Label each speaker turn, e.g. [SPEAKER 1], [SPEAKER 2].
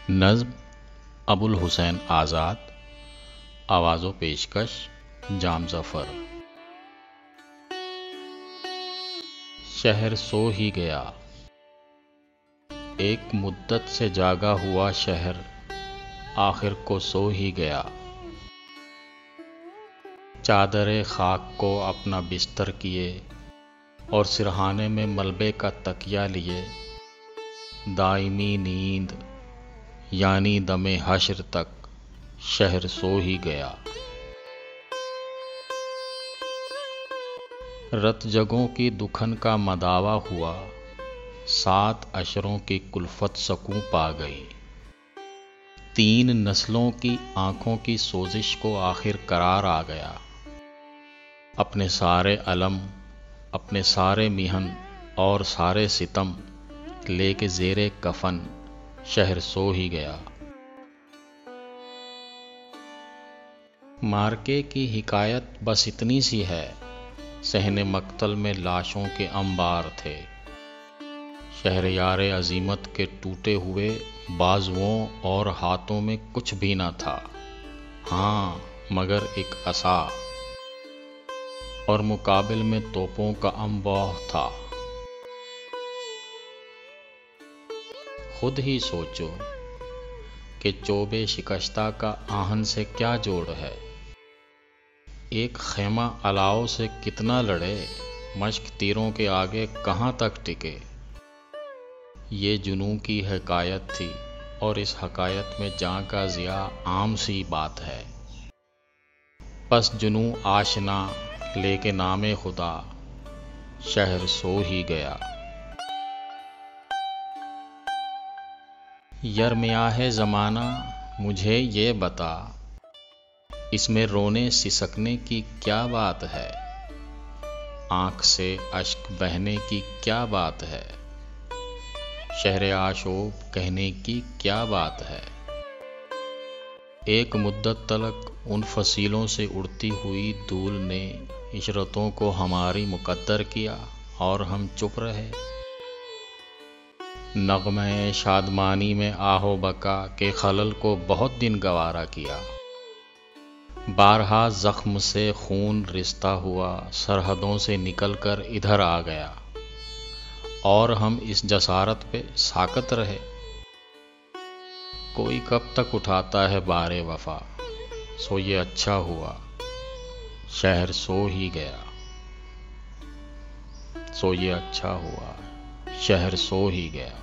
[SPEAKER 1] नज़्म अबुल हुसैन आज़ाद। आवाज़ो पेशकश जाम ज़फ़र। शहर सो ही गया, एक मुद्दत से जागा हुआ शहर आखिर को सो ही गया। चादरे खाक को अपना बिस्तर किए और सिरहाने में मलबे का तकिया लिए, दायमी नींद यानी दमे हश्र तक शहर सो ही गया। रत जगों की दुखन का मदावा हुआ, 7 अशरों की कुल्फत सकूं पा गई। 3 नस्लों की आंखों की सोजिश को आखिर करार आ गया। अपने सारे अलम, अपने सारे मिहन और सारे सितम लेके ज़ेरे कफन शहर सो ही गया। मार्के की हिकायत बस इतनी सी है, सहने मक्तल में लाशों के अंबार थे। शहरयारे अजीमत के टूटे हुए बाजुओं और हाथों में कुछ भी न था, हाँ मगर एक असा, और मुकाबिल में तोपों का अंबाह था। खुद ही सोचो कि चोबे शिकस्ता का आहन से क्या जोड़ है। एक खेमा अलाव से कितना लड़े, मश्क तीरों के आगे कहाँ तक टिके। ये जुनून की हकायत थी और इस हकायत में जां का ज़िया आम सी बात है। बस जुनून आशना लेके नामे खुदा शहर सो ही गया। यरमियाह ज़माना मुझे ये बता, इसमें रोने सिसकने की क्या बात है। आँख से अश्क बहने की क्या बात है, शहर आशोब कहने की क्या बात है। एक मुद्दत तलक उन फसीलों से उड़ती हुई धूल ने इशरतों को हमारी मुकद्दर किया और हम चुप रहे। नग़्मे शादमानी में आहो बका के खलल को बहुत दिन गवारा किया। बारहा ज़ख्म से खून रिश्ता हुआ, सरहदों से निकलकर इधर आ गया, और हम इस जसारत पे साकत रहे। कोई कब तक उठाता है बारे वफा, सो ये अच्छा हुआ शहर सो ही गया। सो ये अच्छा हुआ शहर सो ही गया।